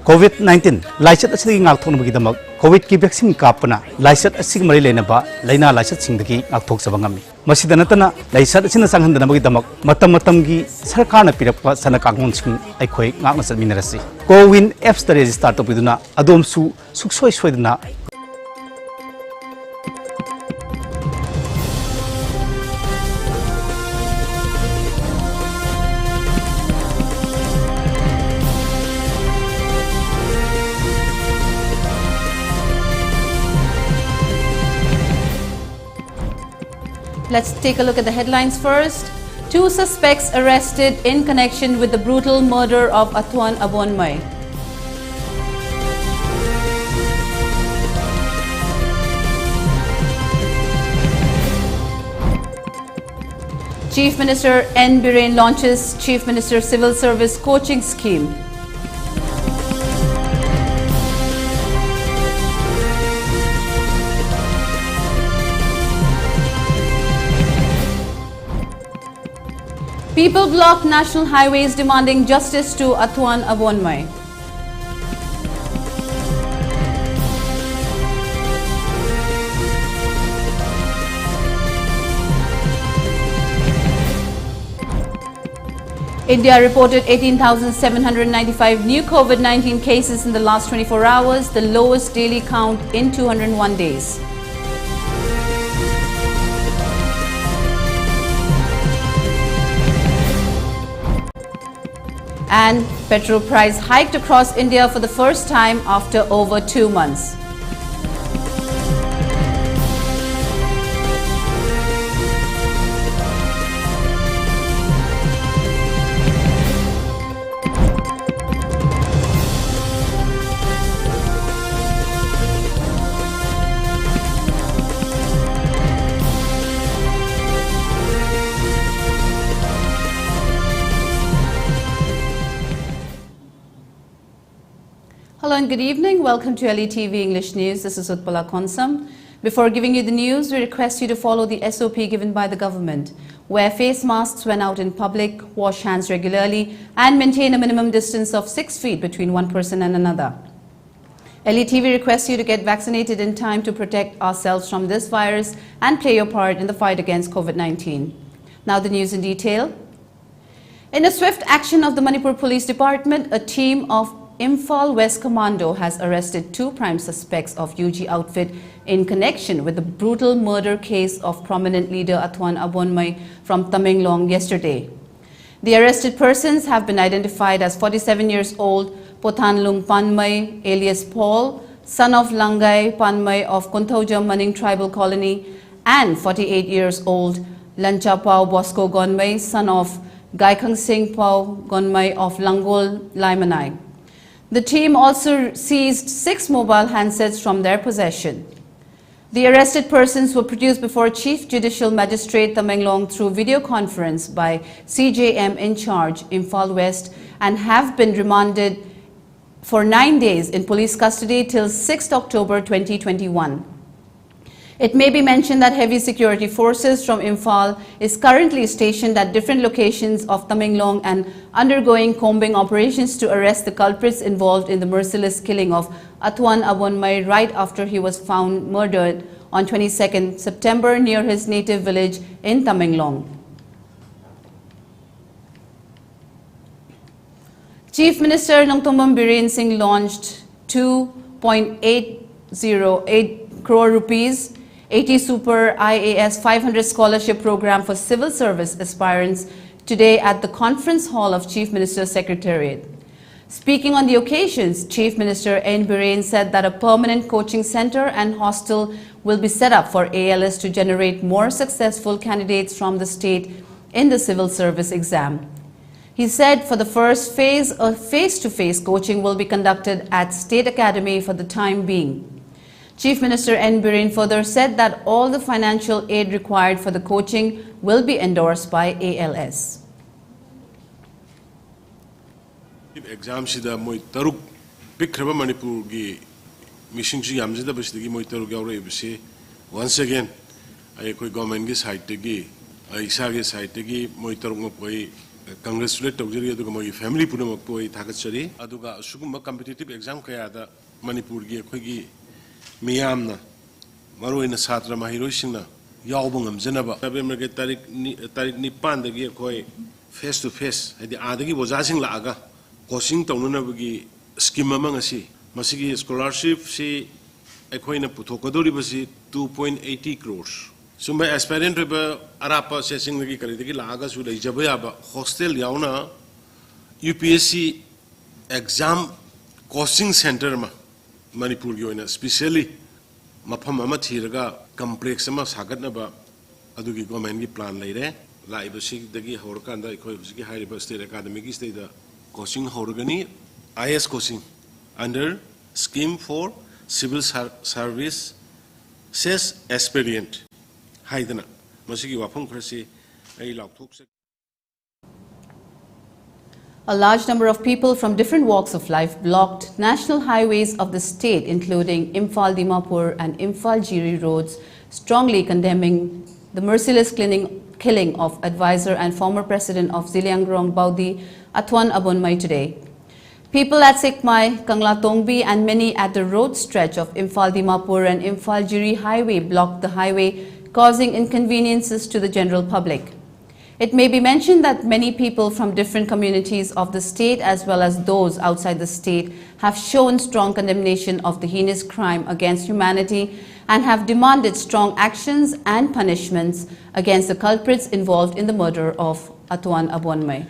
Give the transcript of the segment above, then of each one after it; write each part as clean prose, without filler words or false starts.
COVID-19 lysate असि ngakthonabagidam COVID ki vaccine kapana lysate असि mari lenaba laina lysate singdagi ngakthokjaba ngami masida natana lysate asina sanghandanabagidam matam gi sarkarna pirakpa sana kangon sing aikhoi ngakna chatminarasi Cowin apps ta register topiduna adomsu suksoi soiduna Let's take a look at the headlines first. 2 suspects arrested in connection with the brutal murder of Atwan Abonmai. Chief Minister N. Biren launches Chief Minister Civil Service Coaching Scheme. People blocked national highways demanding justice to Atwan Abonmai. India reported 18,795 new COVID-19 cases in the last 24 hours, the lowest daily count in 201 days. And petrol price hiked across India for the first time after over 2 months. Hello and good evening. Welcome to ELITETV English News. This is UTPALA Konsam. Before giving you the news, we request you to follow the SOP given by the government. Wear face masks when out in public, wash hands regularly, and maintain a minimum distance of 6 feet between one person and another. ELITETV requests you to get vaccinated in time to protect ourselves from this virus and play your part in the fight against COVID-19. Now the news in detail. In a swift action of the Manipur Police Department, a team of Imphal West Commando has arrested 2 prime suspects of UG outfit in connection with the brutal murder case of prominent leader Atwan Abonmai from Tamenglong yesterday. The arrested persons have been identified as 47 years old Pothanlung Panmai alias Paul, son of Langai Panmai of Kunthoja Maning Tribal Colony, and 48 years old Lanchapao Bosco Gonmai, son of Gaikang Singh Pao Gonmai of Langol Laimanai. The team also seized 6 mobile handsets from their possession. The arrested persons were produced before Chief Judicial Magistrate Tamenglong through video conference by CJM in charge, Imphal West, and have been remanded for 9 days in police custody till 6th October 2021. It may be mentioned that heavy security forces from Imphal is currently stationed at different locations of Tamenglong and undergoing combing operations to arrest the culprits involved in the merciless killing of Atwan Abonmai right after he was found murdered on 22nd September near his native village in Tamenglong. Chief Minister Nongtombam Biren Singh launched 2.808 crore rupees 80 Super IAS 500 Scholarship Program for Civil Service aspirants today at the Conference Hall of Chief Minister's Secretariat. Speaking on the occasions, Chief Minister N. Biren said that a permanent coaching center and hostel will be set up for ALS to generate more successful candidates from the state in the civil service exam. He said for the first phase, a face-to-face coaching will be conducted at State Academy for the time being. Chief Minister N. Biren further said that all the financial aid required for the coaching will be endorsed by ALS. Exam sida moi taruk pikraba Manipur gi mission ji yamjida basdagi moi taruk yaure bise once again ai koi government gi side gi ai sa gi side gi moi taruk ngoi congratulate tawjari aduga moi family punamak poi thagatsari aduga sugumba competitive exam kaya da Manipur gi khoi gi miyamna maroina satra mahiroi singna yawba ngamjanaba November ge tarik ni pandagi khoi face to face hadi adagi boja sing laaga coaching tawnanabagi scheme amang asi masigi scholarship si ekhoina puthokadori basi 2.80 crores sumba aspirant riba arapa sesing lagi kali dagi laaga su dai jabaya ba hostel yauna UPSC exam coaching center ma Manipur gi oina specially mafam ama thiraga complex ama sagatnaba adugi government gi plan leire laiba sig dagi horkanda ekhoi husigi hairiba state academy gi state da coaching horgani IS coaching under scheme for civil service says aspirant haidana masigi wafam khrasi ai laukthok A large number of people from different walks of life blocked national highways of the state, including Imphal-Dimapur and Imphal-Jiri roads, strongly condemning the merciless killing of advisor and former president of Ziliangrong Baudi, Atwan Abonmai today. People at Sikmai, Kanglatongbi and many at the road stretch of Imphal-Dimapur and Imphal-Jiri highway blocked the highway, causing inconveniences to the general public. It may be mentioned that many people from different communities of the state as well as those outside the state have shown strong condemnation of the heinous crime against humanity and have demanded strong actions and punishments against the culprits involved in the murder of Atwan Abonmai.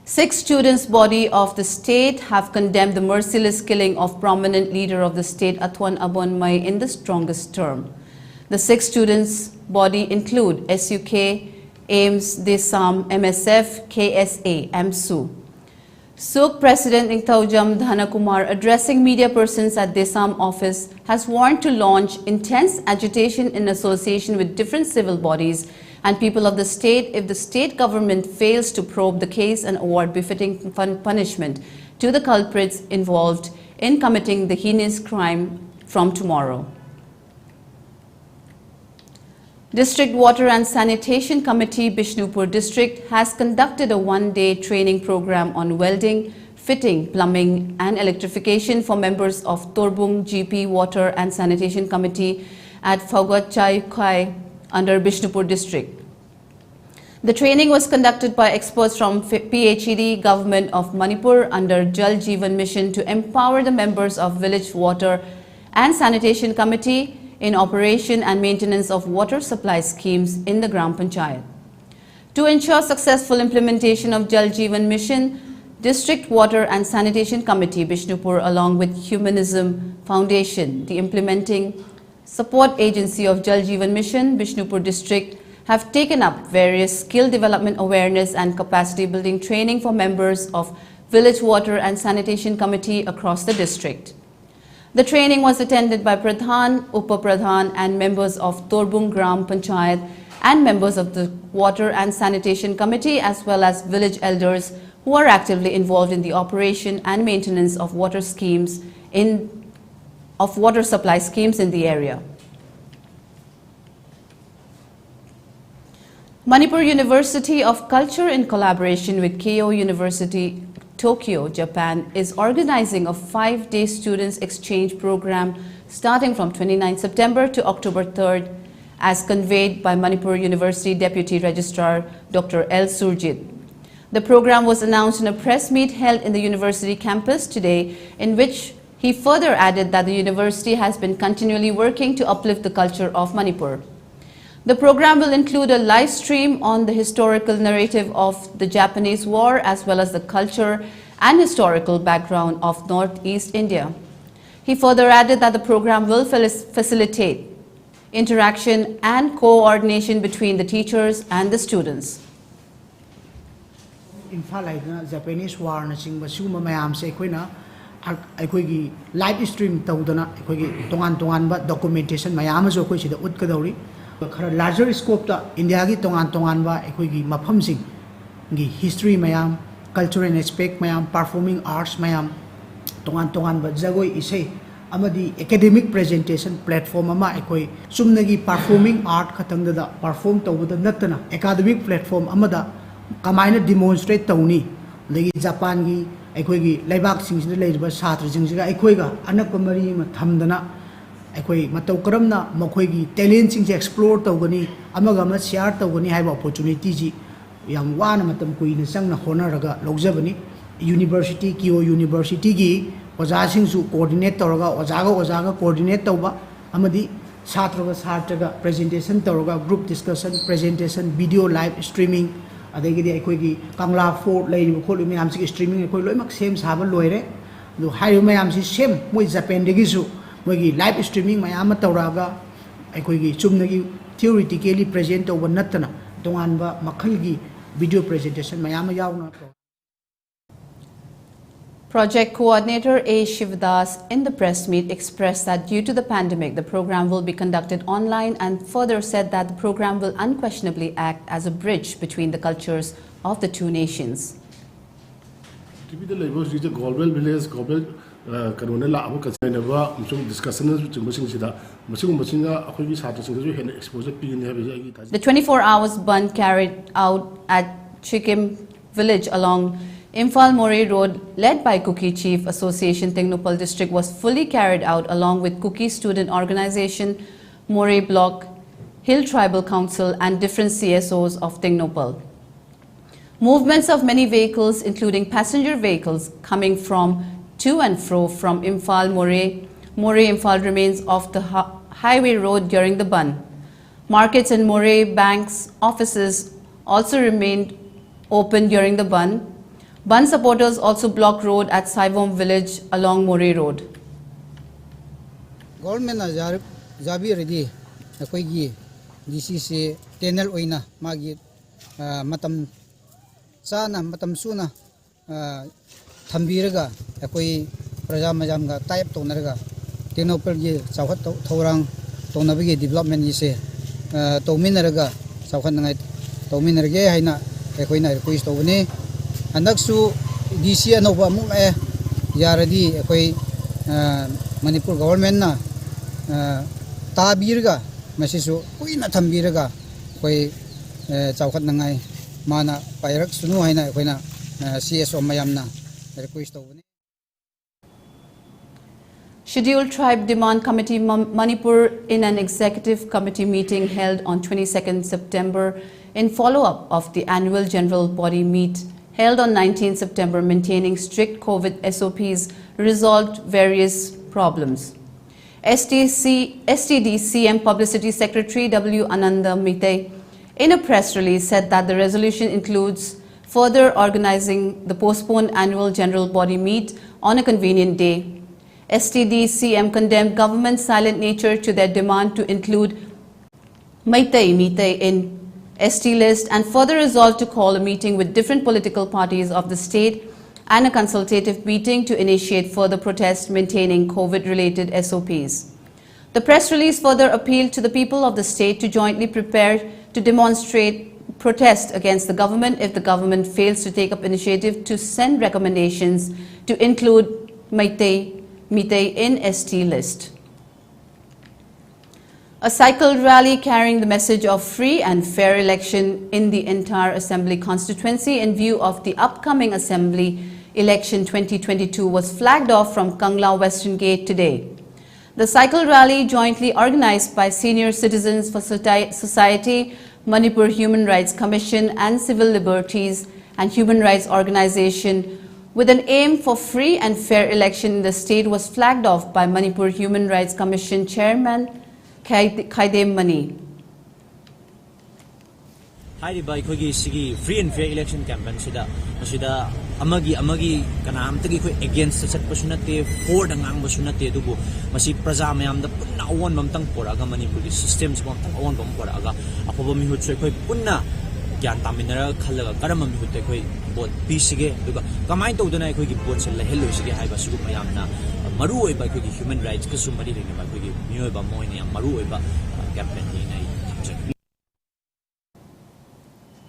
6 students' body of the state have condemned the merciless killing of prominent leader of the state Atwan Abonmai in the strongest term. The 6 students' body include SUK, AIMS, DESAM, MSF, KSA, AMSU. SUK President Ingtaujam Dhanakumar, addressing media persons at DESAM office, has warned to launch intense agitation in association with different civil bodies and people of the state if the state government fails to probe the case and award befitting punishment to the culprits involved in committing the heinous crime from tomorrow. District Water and Sanitation Committee, Bishnupur District, has conducted a one-day training program on welding, fitting, plumbing and electrification for members of Torbung GP Water and Sanitation Committee at Phaugatchai under Bishnupur District. The training was conducted by experts from PHED Government of Manipur under Jal Jeevan Mission to empower the members of Village Water and Sanitation Committee in operation and maintenance of water supply schemes in the Gram Panchayat. To ensure successful implementation of Jal Jeevan Mission, District Water and Sanitation Committee, Bishnupur, along with Humanism Foundation, the implementing support agency of Jal Jeevan Mission, Bishnupur District, have taken up various skill development awareness and capacity building training for members of Village Water and Sanitation Committee across the district. The training was attended by Pradhan, Upa-Pradhan and members of Torbung Gram Panchayat and members of the Water and Sanitation Committee as well as village elders who are actively involved in the operation and maintenance of water supply schemes in the area. Manipur University of Culture, in collaboration with Keio University, Tokyo, Japan, is organizing a 5-day students exchange program starting from 29 September to October 3rd, as conveyed by Manipur University Deputy Registrar Dr. L. Surjit. The program was announced in a press meet held in the university campus today, in which he further added that the university has been continually working to uplift the culture of Manipur. The program will include a live stream on the historical narrative of the Japanese War as well as the culture and historical background of Northeast India. He further added that the program will facilitate interaction and coordination between the teachers and the students. Japanese War na singba suma mayam se koina aikoigi live stream tawdana aikoigi tongan ba documentation mayam jo koi sida utkadauri khara larger scope ta India gi tongan ba aikoigi mafam sing gi history mayam, cultural aspect mayam, performing arts mayam, tongan ba jagoi isei amadi academic presentation platform ama ekoi sumnagi performing art khatang da perform tawda natana academic platform amada kamaina demonstrate tawni legi Japan gi ekoi gi laibak singsin leiba satra jingsiga ekoi ga anakpa mari ma thamdana ekoi matau karamna mokoi gi talent sing explore tawgani amaga ma share tawgani haiba opportunity ji yang wana matam kuina sangna honaraga logjabani university kio university gi oja sing su coordinate tawraga oja coordinate tawba amadi satra presentation tawraga group discussion presentation video live streaming adegi ekoi gi Kangla Fort lei khol mi am si streaming ekoi loimak sem saba loire do hayo me am si sem moi Japan degi su moi gi live streaming mayam tawraga ekoi gi chumnagi theoretically present tawba natana donganba makhal gi video presentation mayam yauna. Project Coordinator A. Shivdas in the press meet expressed that due to the pandemic, the program will be conducted online and further said that the program will unquestionably act as a bridge between the cultures of the two nations. The labels reach a global village, global Caronella, discussion The 24 hours burn carried out at Chikim village along Imphal More Road, led by Kuki Chief Association Tingnopal District, was fully carried out along with Kuki Student Organization, More Block, Hill Tribal Council and different CSOs of Tingnopal. Movements of many vehicles, including passenger vehicles coming from to and fro from Imphal More Imphal remains off the highway road during the burn. Markets and More banks offices also remained open during the burn. Bun supporters also blocked road at Saivom village along More Road. Government jabi ready akoigi DCC tenel oina magi matam sana matam suna thambiraga akoi praja majamga type tonaraga Tingnopal gi chawhat thorang tonabigi development ise tominaraga chawhat nangai tominarge haina akoina request tobani Anaksu DC anova mu yaradi ekoi Manipur government na tabirga masisu kuina thambiraga koi chawkhat nangai mana pairak sunu haina ekoina CSO mayamna request tawni. Scheduled Tribe Demand Committee Manipur in an executive committee meeting held on 22nd September in follow-up of the annual general body meet held on 19 September, maintaining strict COVID SOPs, resolved various problems. STD-CM Publicity Secretary W. Ananda Mite, in a press release, said that the resolution includes further organizing the postponed annual general body meet on a convenient day. STD-CM condemned government's silent nature to their demand to include Mite in ST list and further resolved to call a meeting with different political parties of the state and a consultative meeting to initiate further protests maintaining COVID-related SOPs. The press release further appealed to the people of the state to jointly prepare to demonstrate protest against the government if the government fails to take up initiative to send recommendations to include Mite in ST list. A cycle rally carrying the message of free and fair election in the entire Assembly constituency in view of the upcoming Assembly election 2022 was flagged off from Kangla Western Gate today. The cycle rally, jointly organized by Senior Citizens for Society, Manipur Human Rights Commission and Civil Liberties and Human Rights Organization, with an aim for free and fair election in the state, was flagged off by Manipur Human Rights Commission Chairman Khaidem Mani. Free and fair election campaign amagi kanam tagi against the sectionate for the ngangbashunate dubu masi prazamayam the punna one mamtang poraga Manipuri systems one poraga apobami hutse punna Gyan Taminara Kalaga Karamam Hute both Pisige, Kamai to the Nike boats and Hello Sige Hibasuku Mayamna, Maru by human rights, Kasumari, Nueva Moina, Maru campaign.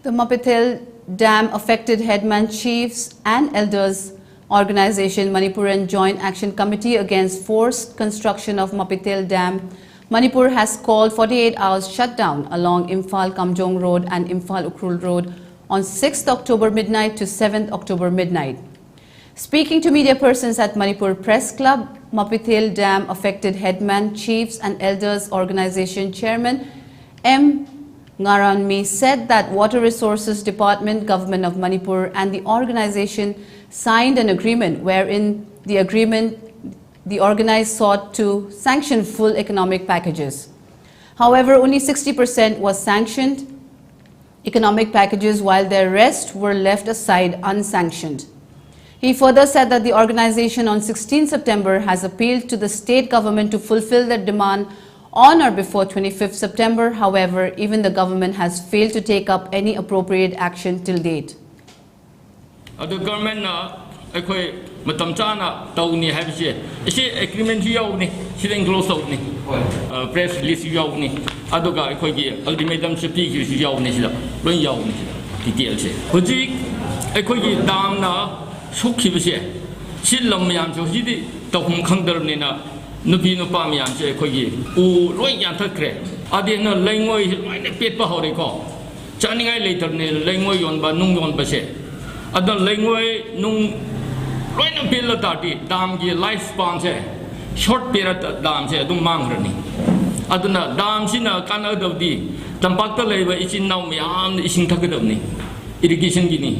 The Mapitel Dam affected headman chiefs and elders Organization Manipuran Joint Action Committee Against Forced Construction of Mapitel Dam, Manipur has called 48 hours shutdown along Imphal Kamjong Road and Imphal Ukrul Road on 6th October midnight to 7th October midnight. Speaking to media persons at Manipur Press Club, Mapitel Dam affected headman, chiefs and elders organization chairman M. Ngaranmi said that Water Resources Department, Government of Manipur and the organization signed an agreement wherein the organized sought to sanction full economic packages. However, only 60% was sanctioned economic packages while the rest were left aside unsanctioned. He further said that the organization on 16 September has appealed to the state government to fulfill their demand on or before 25th September. However, even the government has failed to take up any appropriate action till date. The government matam chana tawni habse isi agreement yauni sideng close out ni press release yauni aduga ekhoi gi ultimatum safety gi yauni sida loi yauni detail se hoji ekhoi gi dam na sukhi bse silam yam so hidi tawhum khangdar ne na nupi nupa myam se ekhoi gi u loi yan thakre ade na lengoi loi ne pet pa hore ko chaningai later ne lengoi yon ba nung yon ba se adon lengoi nung right now bill tati dam gi lifespan se short period dam se adum mangrani aduna dam sina kana dawdi tampak ta leiba ichin naw myam ising thakadawni irrigation gi ni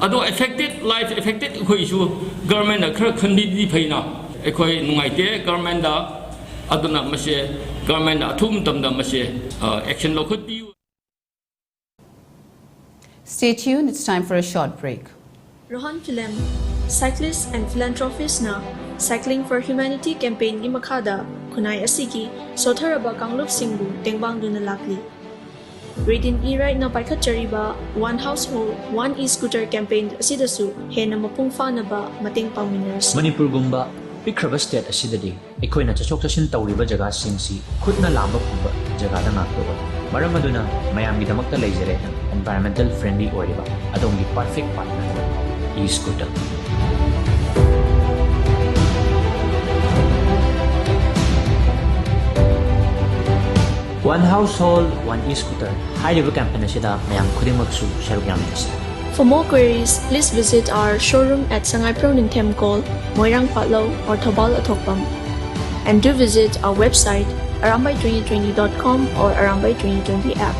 ado affected life affected khoi su government na khra khandi di phaina ekhoi nungai te government da aduna mase government da thum tam da mase action lo khut pi. Stay tuned, it's time for a short break. Rohan Film, cyclist and philanthropist na Cycling for Humanity campaign gi makhada khunai asigi sotharaba kanglup singbu tengbang duna lakli. Reading e-ride na paikhat chariba one household one e-scooter campaign asidasu hena mapung fa na ba mateng pangminers. Manipur gumba pikraba state asidadi ekoina chachok chashin tawriba jaga singsi khutna lamba pumba jaga da ngaktoba maram aduna mayam gi damakta leijare environmental friendly oriba adongi perfect partner e-scooter. One household, one e-scooter. High-level campaign sida mayam khudimaksu sharuk yamisa. For more queries, please visit our showroom at Sangai Proning Temkol, Moirang Patlo or Thabal Athokpam. And do visit our website arambai2020.com or arambai2020 app.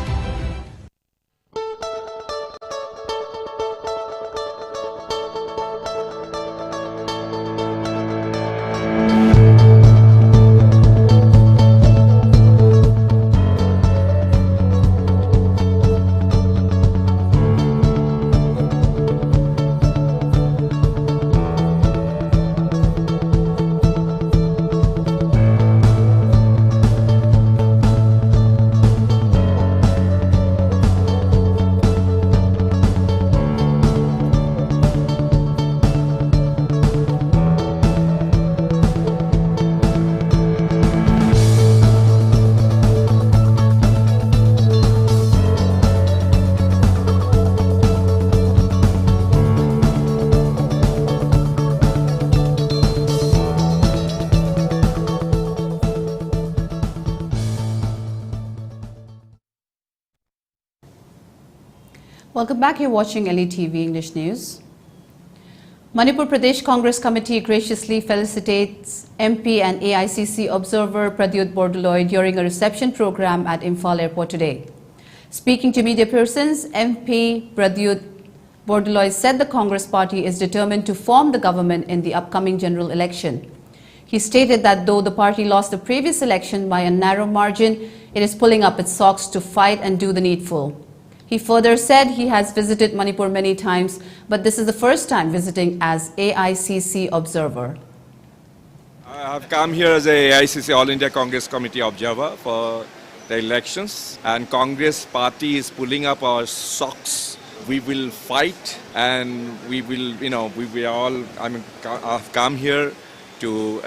Welcome back. You're watching ELITETV English News. Manipur Pradesh Congress Committee graciously felicitates MP and AICC observer Pradyut Bordoloi during a reception program at Imphal Airport today. Speaking to media persons, MP Pradyut Bordoloi said the Congress party is determined to form the government in the upcoming general election. He stated that though the party lost the previous election by a narrow margin, it is pulling up its socks to fight and do the needful. He further said he has visited Manipur many times, but this is the first time visiting as AICC observer. I have come here as a AICC All India Congress Committee observer for the elections, and Congress party is pulling up our socks. We will fight, and we will, we will all. I've come here to,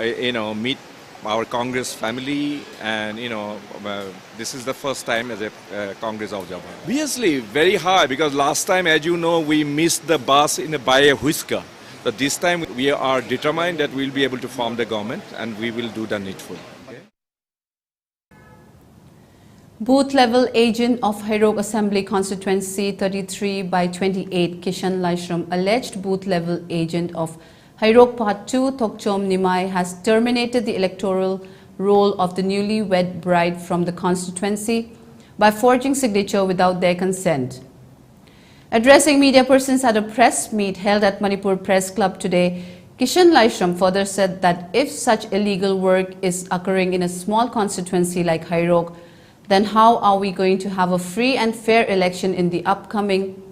meet our Congress family, and this is the first time as a Congress observer. Obviously, very hard, because last time, as you know, we missed the bus by a whisker. So this time we are determined that we'll be able to form the government and we will do the needful. Booth-level agent of Hairok Assembly Constituency 33 by 28, Kishan Laishram, alleged booth-level agent of Hairok Part 2, Thokchom Nimai, has terminated the electoral roll of the newly-wed bride from the constituency by forging signature without their consent. Addressing media persons at a press meet held at Manipur Press Club today, Kishan Laishram further said that if such illegal work is occurring in a small constituency like Hairok, then how are we going to have a free and fair election in the upcoming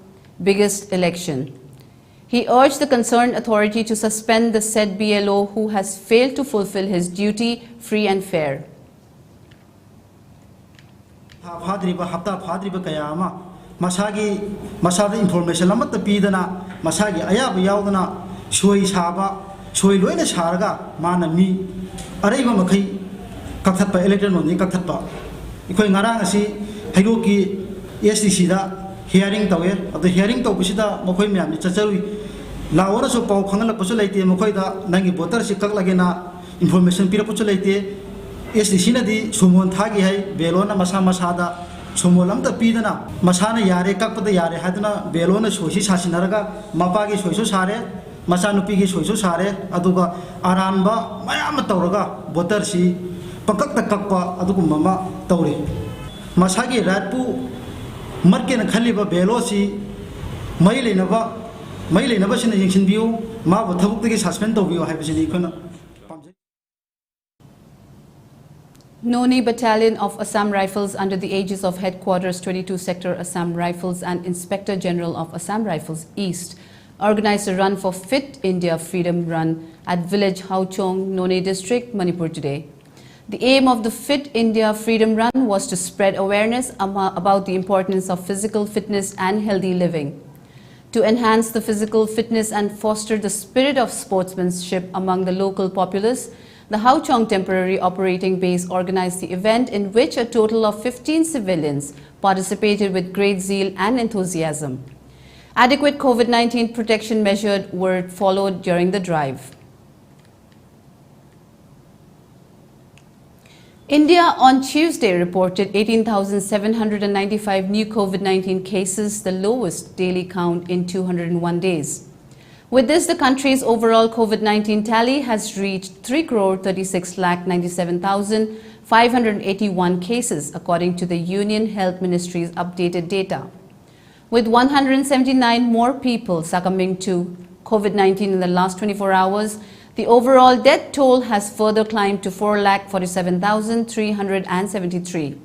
biggest election? He urged the concerned authority to suspend the said BLO who has failed to fulfill his duty free and fair. Masagi information lamat the pidana, Masagi Ayab Yaudana, Shui Saba, Shui Luena Sharga, Mana mi, Areva Maki, Katapa electron on the Katapa. Ikoi Narangasi, Haruki, SDCida, hearing tower, of the hearing to Bushida, Mokoyam, Chachari, Laura so Pau Kangala Posolate, Mokoida, Nangi Botar, Shikalagena, information Piraposolate, SDCina di, Sumon Tagi, Belona Masama Sada, Sumolam the Pidana, Masana Yare, Kapata Yare, Hadana, Belona, Shoshi Sasinaraga, Mapagi Shoso Sare, Masanupigi Shoso Sare, Aduga, Aranba, Mayamatoraga, Botarsi. Pakak takpa aduku mama tauri masagi ratpu marke na khaliba belosi maile naba sina yingsin biu ma ba thabuk tagi suspend to biu haibisini khona. Noni Battalion of Assam Rifles under the aegis of Headquarters 22 Sector Assam Rifles and Inspector General of Assam Rifles East organized a run for Fit India Freedom Run at village Hauchong, Noni District, Manipur today. The aim of the Fit India Freedom Run was to spread awareness about the importance of physical fitness and healthy living. To enhance the physical fitness and foster the spirit of sportsmanship among the local populace, the Hauchong Temporary Operating Base organized the event in which a total of 15 civilians participated with great zeal and enthusiasm. Adequate COVID-19 protection measures were followed during the drive. India on Tuesday reported 18,795 new COVID-19 cases, the lowest daily count in 201 days. With this, the country's overall COVID-19 tally has reached 3,36,97,581 cases, according to the Union Health Ministry's updated data. With 179 more people succumbing to COVID-19 in the last 24 hours, the overall death toll has further climbed to 4,47,373.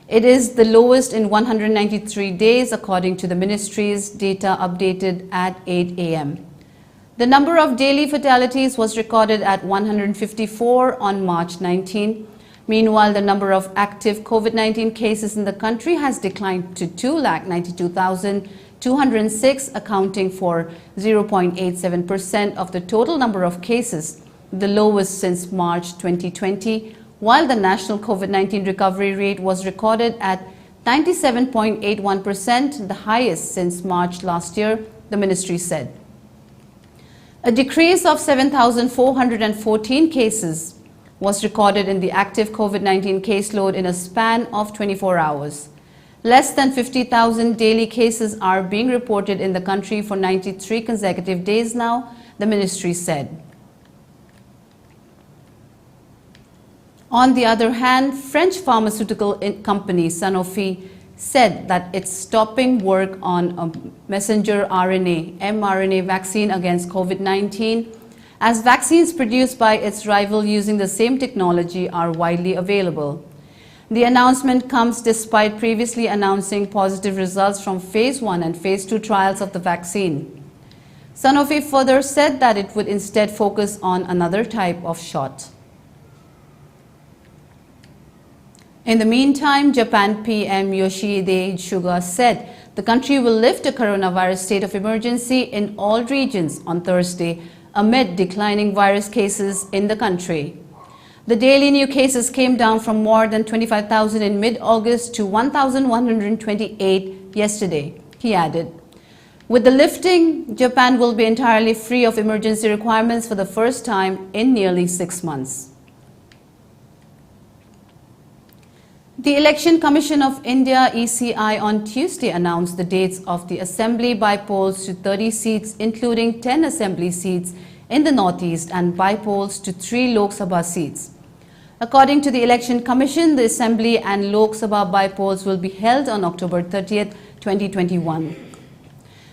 It is the lowest in 193 days, according to the ministry's data updated at 8 a.m. The number of daily fatalities was recorded at 154 on March 19. Meanwhile, the number of active COVID-19 cases in the country has declined to 292,206, accounting for 0.87% of the total number of cases, the lowest since March 2020, while the national COVID-19 recovery rate was recorded at 97.81%, the highest since March last year, the ministry said. A decrease of 7,414 cases was recorded in the active COVID-19 caseload in a span of 24 hours. Less than 50,000 daily cases are being reported in the country for 93 consecutive days now, the ministry said. On the other hand, French pharmaceutical company Sanofi said that it's stopping work on a messenger RNA, mRNA vaccine against COVID-19 as vaccines produced by its rival using the same technology are widely available. The announcement comes despite previously announcing positive results from Phase 1 and Phase 2 trials of the vaccine. Sanofi further said that it would instead focus on another type of shot. In the meantime, Japan PM Yoshihide Suga said the country will lift a coronavirus state of emergency in all regions on Thursday amid declining virus cases in the country. The daily new cases came down from more than 25,000 in mid-August to 1,128 yesterday, he added. With the lifting, Japan will be entirely free of emergency requirements for the first time in nearly 6 months. The Election Commission of India (ECI) on Tuesday announced the dates of the Assembly by-polls to 30 seats, including 10 Assembly seats in the Northeast and by-polls to 3 Lok Sabha seats. According to the Election Commission, the Assembly and Lok Sabha by-polls will be held on October 30th, 2021.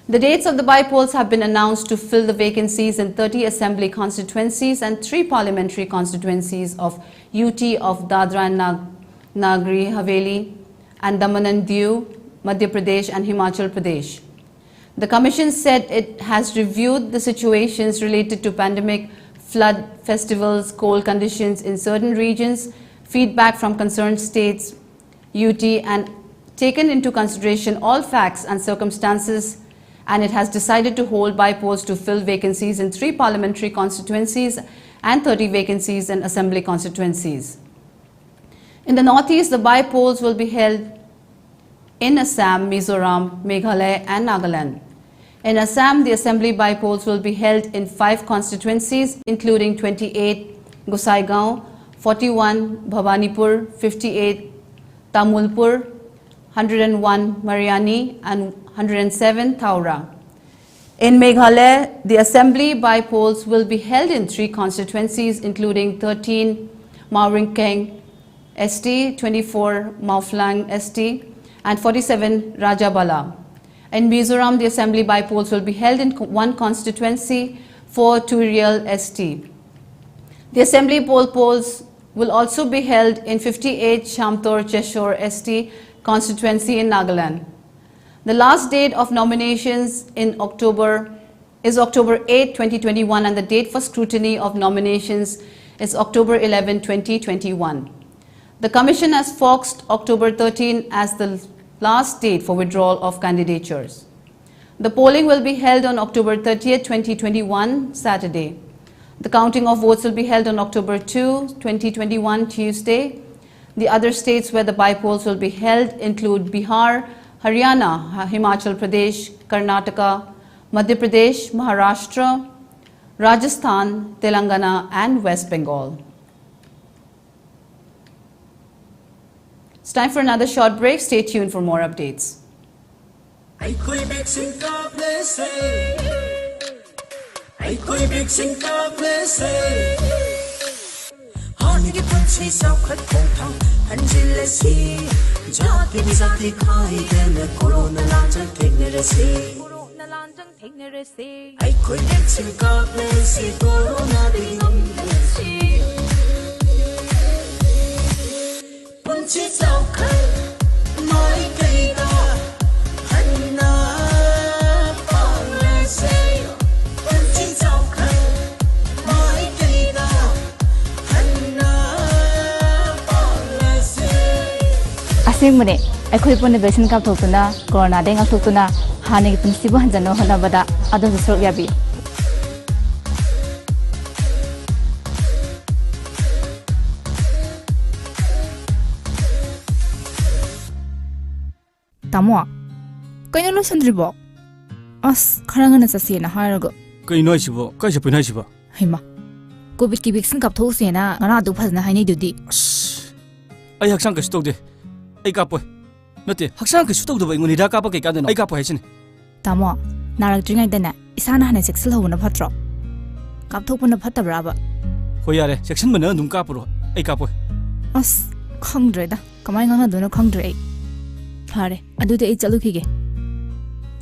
The dates of the by-polls have been announced to fill the vacancies in 30 Assembly constituencies and 3 parliamentary constituencies of UT of Dadra and Nagri Haveli and Daman and Diu, Madhya Pradesh and Himachal Pradesh. The Commission said it has reviewed the situations related to pandemic, flood, festivals, cold conditions in certain regions, feedback from concerned states, UT, and taken into consideration all facts and circumstances, and it has decided to hold by-polls to fill vacancies in 3 parliamentary constituencies and 30 vacancies in Assembly constituencies. In the Northeast, the by-polls will be held in Assam, Mizoram, Meghalaya and Nagaland. In Assam, the Assembly by-polls will be held in 5 constituencies, including 28 Gosaigaon, 41 Bhawanipur, 58 Tamulpur, 101 Mariani and 107 Thaura. In Meghalaya, the Assembly by-polls will be held in 3 constituencies, including 13 Mawringkeng ST, 24 Mauflang ST, and 47 Rajabala. In Mizoram, the Assembly by-polls will be held in 1 constituency, 4 Turiel ST. The Assembly polls will also be held in 58 Shamtor Cheshore ST constituency in Nagaland. The last date of nominations is October 8, 2021, and the date for scrutiny of nominations is October 11, 2021. The Commission has fixed October 13 as the last date for withdrawal of candidatures. The polling will be held on October 30, 2021, Saturday. The counting of votes will be held on October 2, 2021, Tuesday. The other states where the by-polls will be held include Bihar, Haryana, Himachal Pradesh, Karnataka, Madhya Pradesh, Maharashtra, Rajasthan, Telangana and West Bengal. It's time for another short break. Stay tuned for more updates. Asingmune, akhoi pone vaccine kap thokuna corona deng thokuna hani punsi bo hanjano hanabada adu srok yabi. Tamo, kaino lo sandribo? As kharanga na sasi na harago. Kaino sibo, kaisa pina sibo. Hima. Covid ki vaccine kap those na ngana du phasna haini dudi. Ai haksang ka stok de. Ai kapoy. Nate, haksang ka stok do ingoni da kapa ke kadeno. Ai kapoy hasin. Tamo, narak dringai dana isana hane sexual hona phatro. Kap thokuna phatabra ba. Hoyare, section mana num kapro. Ai kapoy. As khangdre da. Kamai ngana do no khangdre. Fare, adu de chalu khige.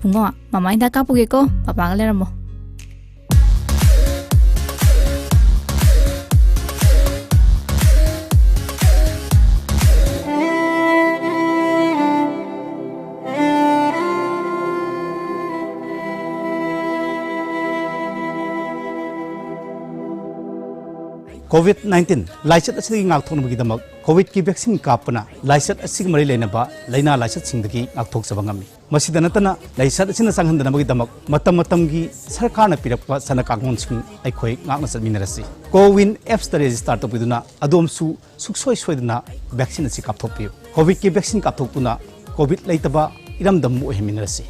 Pungo, mama inda kapuge ko, papa ga leramo. COVID-19 lysate असि ngakthonbagi damak COVID ki vaccine kapna lysate असि mari lenaba laina lysate singdagi ngakthok sabangami masida natana lysate asina sanghandanabagi damak matam matamgi sarkarna pirakpa sana kakmon sing aikhoi ngakna satminarasi Cowin apps ta register to piduna adomsu suksoi soiduna vaccine asi kapthokpiu COVID ki vaccine kapthokpuna COVID laitaba iramdam mu heminarasi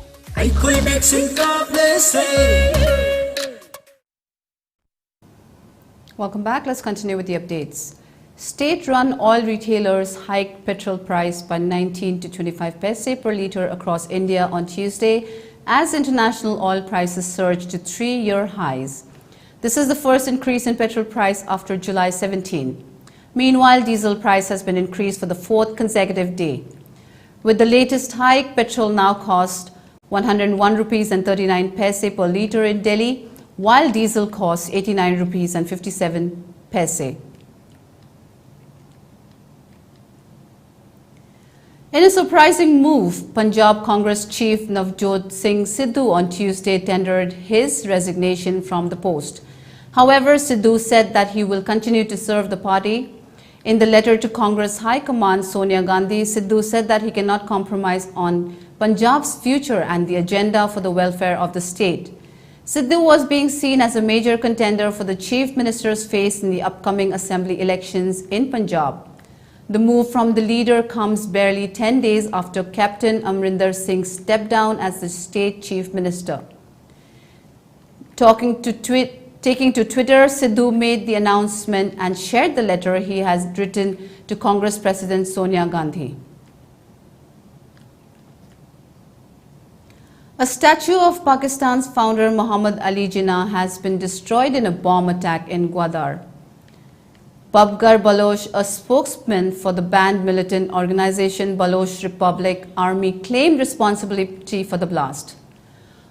Welcome back. Let's continue with the updates. State-run oil retailers hiked petrol price by 19 to 25 paise per litre across India on Tuesday as international oil prices surged to 3-year highs. This is the first increase in petrol price after July 17. Meanwhile, diesel price has been increased for the 4th consecutive day. With the latest hike, petrol now costs 101 rupees and 39 paise per litre in Delhi, while diesel costs 89 rupees and 57 paise. In a surprising move, Punjab Congress Chief Navjot Singh Sidhu on Tuesday tendered his resignation from the post. However, Sidhu said that he will continue to serve the party. In the letter to Congress High Command Sonia Gandhi, Sidhu said that he cannot compromise on Punjab's future and the agenda for the welfare of the state. Sidhu was being seen as a major contender for the Chief Minister's face in the upcoming assembly elections in Punjab. The move from the leader comes barely 10 days after Captain Amrinder Singh stepped down as the state chief minister. Taking to Twitter, Sidhu made the announcement and shared the letter he has written to Congress President Sonia Gandhi. A statue of Pakistan's founder Muhammad Ali Jinnah has been destroyed in a bomb attack in Gwadar. Babgar Baloch, a spokesman for the banned militant organization Baloch Republic Army, claimed responsibility for the blast.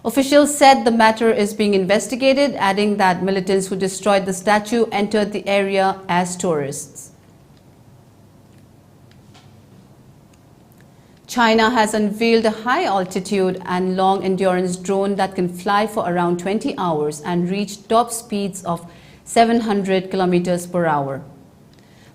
Officials said the matter is being investigated, adding that militants who destroyed the statue entered the area as tourists. China has unveiled a high-altitude and long-endurance drone that can fly for around 20 hours and reach top speeds of 700 kilometers per hour.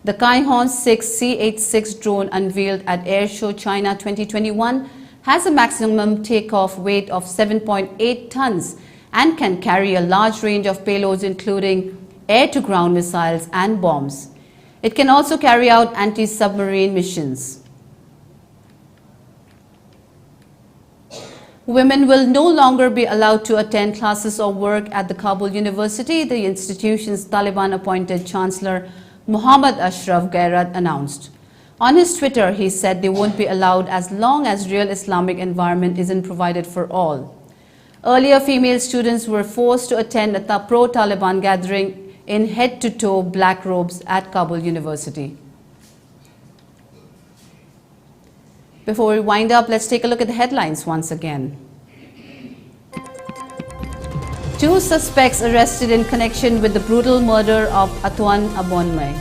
The Kaihon 6 C-86 drone unveiled at Airshow China 2021 has a maximum takeoff weight of 7.8 tons and can carry a large range of payloads including air-to-ground missiles and bombs. It can also carry out anti-submarine missions. Women will no longer be allowed to attend classes or work at the Kabul University, the institution's Taliban-appointed Chancellor Muhammad Ashraf Gairat announced. On his Twitter, he said they won't be allowed as long as real Islamic environment isn't provided for all. Earlier, female students were forced to attend a pro-Taliban gathering in head-to-toe black robes at Kabul University. Before we wind up, let's take a look at the headlines once again. 2 suspects arrested in connection with the brutal murder of Atwan Abonmai.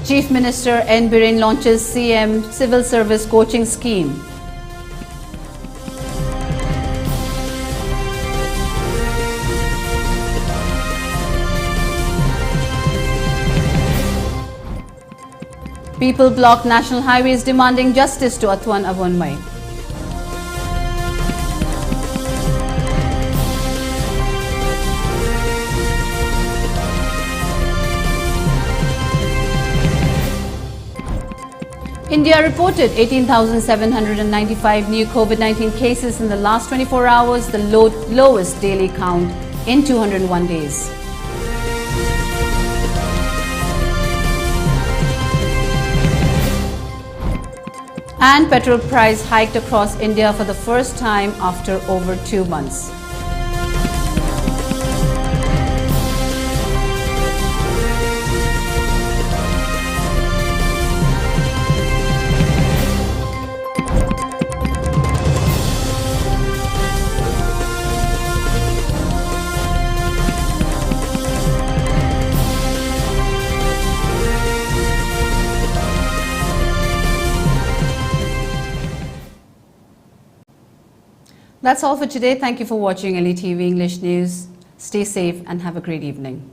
Chief Minister N. Biren launches CM Civil Service Coaching Scheme. People blocked national highways demanding justice to Atwan Abonmai. India reported 18,795 new COVID-19 cases in the last 24 hours, the lowest daily count in 201 days. And petrol price hiked across India for the first time after over 2 months. That's all for today. Thank you for watching ELITETV English News. Stay safe and have a great evening.